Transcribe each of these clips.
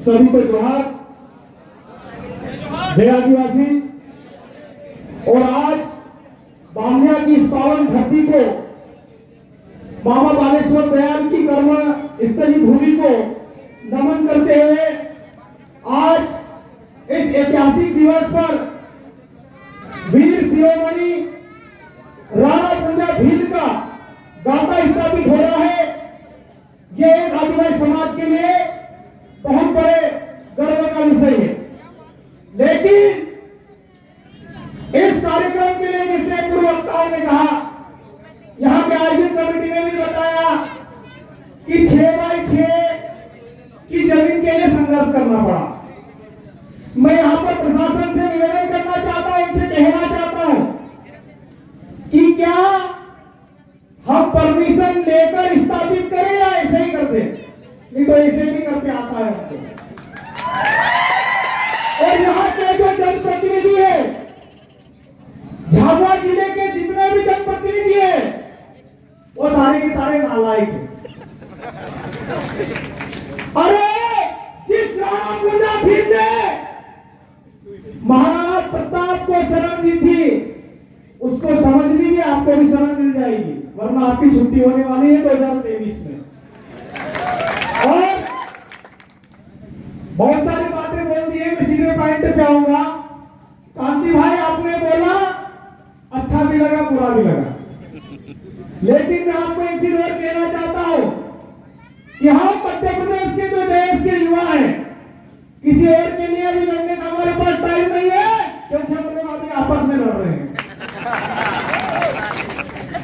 सभी को जोहार, जय आदिवासी। और आज बामिया की इस पावन धरती को, बाबा बालेश्वर दयाल की कर्म स्थली भूमि को नमन करते हुए आज इस ऐतिहासिक दिवस पर वीर शिरोमणि राणा कुंजा भील का गाथा स्थापित हो रहा है। ये एक आदिवासी समाज के लिए बहुत बड़े गर्व का विषय है। लेकिन इस कार्यक्रम के लिए, जैसे पूर्व वक्ताओं ने कहा, यहाँ के आयोजन कमेटी ने भी बताया कि 6x6 की जमीन के लिए संघर्ष करना पड़ा। मैं यहाँ पर प्रशासन से निवेदन करना चाहता हूँ, उनसे कहना चाहता हूँ कि क्या हम परमिशन लेकर स्थापित करें या ऐसे ही करते, नहीं तो ऐसे भी करते आता है हमको। और यहाँ के जो जनप्रतिनिधि है, झाबुआ जिले के जितने भी जनप्रतिनिधि है, वो सारे के सारे नालायक हैं। अरे जिस राणा कुंजा भील ने महाराणा प्रताप को शरण दी थी, उसको समझ लीजिए, आपको भी शरण मिल जाएगी, वरना आपकी छुट्टी होने वाली है 2023 में। और बहुत सारी बातें बोल दी है, मैं सीधे पॉइंट पे आऊंगा। कांति भाई, आपने बोला अच्छा भी लगा, बुरा भी लगा, लेकिन मैं आपको एक चीज और कहना चाहता हूं कि हम मध्य प्रदेश के जो देश के युवा हैं, किसी और के लिए अभी लड़ने का हमारे पास टाइम नहीं है, क्योंकि हम लोग अभी आपस में लड़ रहे हैं।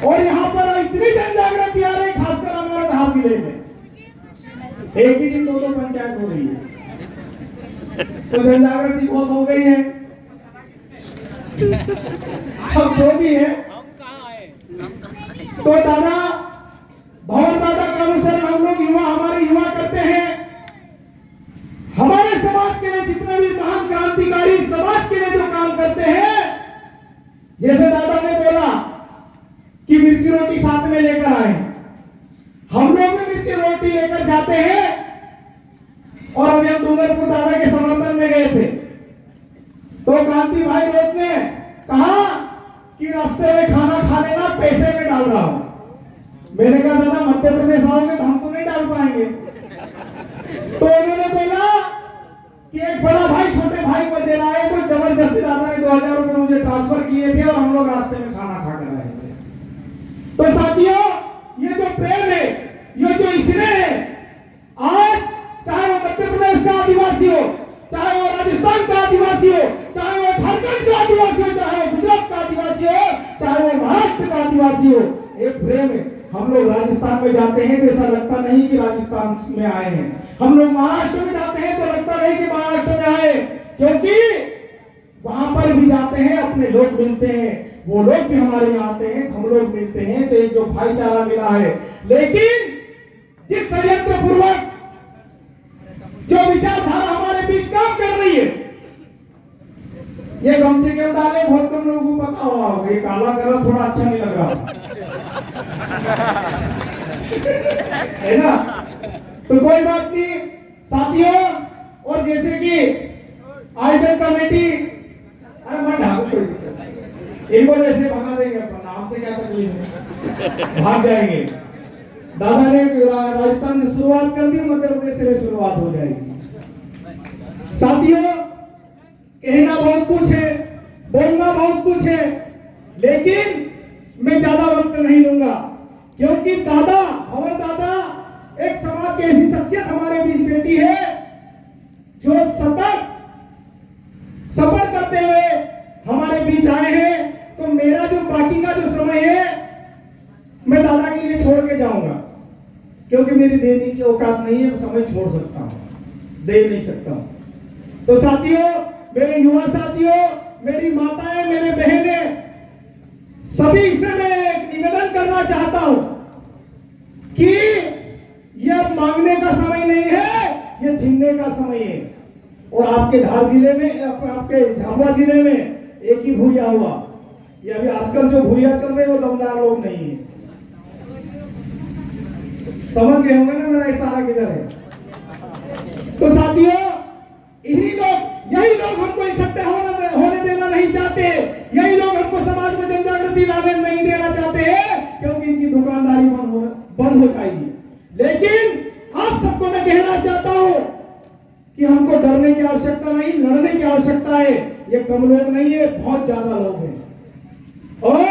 और यहाँ पर इतनी जनजागृति आ रही, खासकर हमारे धार जिले में एक ही दिन 2 पंचायत हो रही है, तो जनजागृति बहुत हो गई है। अब जो भी है, तो दादा भवन दादा का अनुसरण हम लोग युवा, हमारे युवा करते हैं। हमारे समाज के लिए जितने भी महान क्रांतिकारी समाज के लिए जो काम करते हैं, जैसे दादा ने बोला कि मिर्ची रोटी साथ में लेकर आए, हम लोग भी मिर्ची रोटी लेकर जाते हैं। और अभी हम डूंगरपुर दादा के समर्थन में गए थे, तो कांति भाई रोज ने कहा कि रास्ते में खाना खा लेना, पैसे में डाल रहा हूं। मैंने कहा दादा मध्य प्रदेश आओगे तो हम तो नहीं डाल पाएंगे। तो उन्होंने बोला कि एक बड़ा भाई छोटे भाई को दे रहा है, तो जबरदस्ती दादा ने 2000 रुपए मुझे ट्रांसफर किए थे और हम लोग रास्ते में खाना खाकर आए थे। तो साथियों, ये जो प्रेम है, ये जो स्नेह है, आज चाहे वो मध्य प्रदेश का आदिवासी हो, चाहे वो राजस्थान का आदिवासी हो, चाहे वो झारखंड का आदिवासी हो, चाहे वो गुजरात का आदिवासी हो, चाहे वो महाराष्ट्र का आदिवासी हो, एक प्रेम है। हम लोग राजस्थान में जाते हैं तो ऐसा लगता नहीं कि राजस्थान में आए हैं, हम लोग महाराष्ट्र में जाते हैं तो लगता नहीं कि महाराष्ट्र में आए, क्योंकि वहां पर भी जाते हैं, अपने लोग मिलते हैं, वो लोग भी हमारे यहाँ आते हैं, हम लोग मिलते हैं, तो एक जो भाईचारा मिला है। लेकिन जिस षड्यंत्र पूर्वक जो विचारधारा हमारे बीच काम कर रही है, ये गमछे क्यों डाले, बहुत कम लोगों को पता होगा, ये काला कलर थोड़ा अच्छा नहीं लग रहा है ना, तो कोई बात नहीं साथियों। और जैसे कि आयोजन कमेटी, अरे मैं ढाबू, कोई दिक्कत नहीं, इनको जैसे भगा देंगे, अपन नाम से क्या तकलीफ है, भाग जाएंगे। दादा ने राजस्थान से शुरुआत कर दी, मध्य प्रदेश से शुरुआत हो जाएगी। साथियों, कहना बहुत कुछ है, बोलना बहुत कुछ है, लेकिन मैं ज्यादा वक्त नहीं लूंगा, क्योंकि दादा, हमारे दादा एक समाज की ऐसी शख्सियत हमारे बीच बैठी है जो सतत सफर करते हुए हमारे बीच आए हैं। तो मेरा जो बाकी का जो समय है, मैं दादा के लिए छोड़ के जाऊंगा, क्योंकि मेरी देने की औकात नहीं है, मैं समय छोड़ सकता हूं, दे नहीं सकता हूं। तो साथियों, मेरे युवा साथियों, मेरी माताएं, मेरे बहनें, सभी से मैं एक निवेदन करना चाहता हूं कि यह मांगने का समय नहीं है, यह छीनने का समय है। और आपके धार जिले में, आपके झाबुआ जिले में एक ही भूरिया हुआ, ये अभी आजकल जो भूरिया चल रहे हैं वो दमदार लोग नहीं है। समझ गए होंगे ना मेरा इशारा किधर है। तो साथियों, कहना चाहता हूं कि हमको डरने की आवश्यकता नहीं, लड़ने की आवश्यकता है। ये कम लोग नहीं है, बहुत ज्यादा लोग हैं और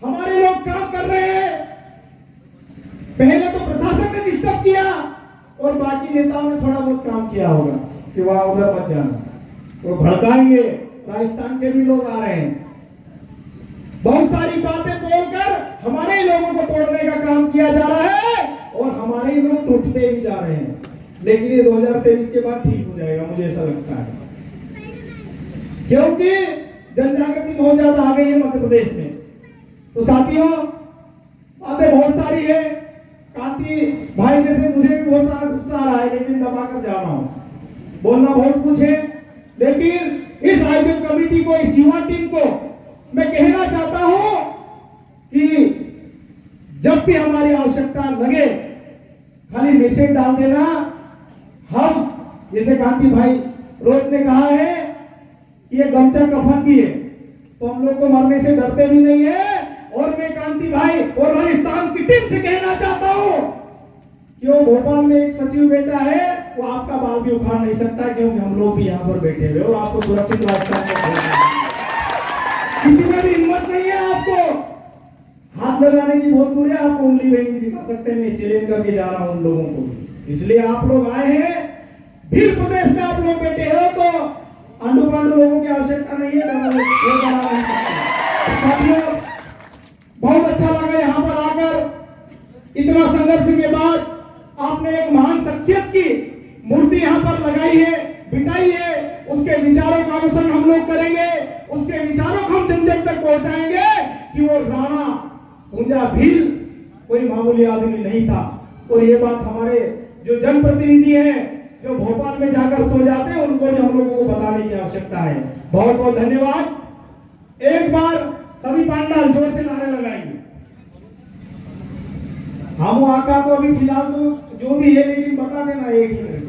हमारे लोग काम कर रहे हैं। पहले तो प्रशासन ने डिस्टर्ब किया और बाकी नेताओं ने थोड़ा बहुत काम किया होगा कि वहां उधर मत जाना, वो भड़काएंगे। राजस्थान के भी लोग आ रहे हैं, बहुत सारी बातें बोलकर हमारे ही लोगों को तोड़ने का काम किया जा रहा है और हमारे ही लोग टूटते भी जा रहे हैं। लेकिन ये 2023 के बाद ठीक हो जाएगा, मुझे ऐसा लगता है, क्योंकि जन जागृति बहुत ज्यादा आ गई है मध्य प्रदेश में। तो साथियों, बातें बहुत सारी है। कांति भाई जैसे मुझे भी बहुत सारा गुस्सा आ रहा है, लेकिन दबाकर जा रहा हूं। बोलना बहुत कुछ है, लेकिन इस आयोजन कमेटी को, इस युवा टीम को मैं कहना चाहता हूं कि जब भी हमारी आवश्यकता लगे खाली मैसेज डाल देना। हम जैसे कांति भाई रोज ने कहा है कि ये गमछा कफन भी है, तो हम लोग को मरने से डरते भी नहीं है। और मैं कांति भाई और राजस्थान की टीम से कहना चाहता हूं कि वो भोपाल में एक सचिव बेटा है, वो आपका बाल भी उखाड़ नहीं सकता, क्योंकि हम लोग भी यहाँ पर बैठे हुए और आपको सुरक्षित राजस्थान में छोड़ना है। किसी में भी हिम्मत नहीं है आपको हाथ लगाने की, बहुत दूर है। आप उंगली भी दिखा सकते हैं, मैं चैलेंज करके जा रहा हूं उन लोगों को भी। इसलिए आप लोग आए हैं, भील प्रदेश में आप लोग बैठे हो, तो आंडू पांडू लोगों की आवश्यकता नहीं है। साथियों, बहुत अच्छा लगा यहाँ पर आकर। इतना संघर्ष के बाद आपने एक महान शख्सियत की मूर्ति यहाँ पर लगाई है, बिठाई है। उसके विचारों का अनुसरण हम लोग करेंगे, उसके विचारों को हम जन जन तक पहुंचाएंगे कि वो राणा पूंजा भील कोई मामूली आदमी नहीं था। और ये बात हमारे जो जनप्रतिनिधि हैं, जो भोपाल में जाकर सो जाते हैं, उनको भी हम लोगों को बताने की आवश्यकता है। बहुत बहुत धन्यवाद। एक बार सभी पांडाल जोर से नारे लगाएंगे। हम आका तो अभी फिलहाल तो जो भी है, लेकिन बता देना एक ही करके।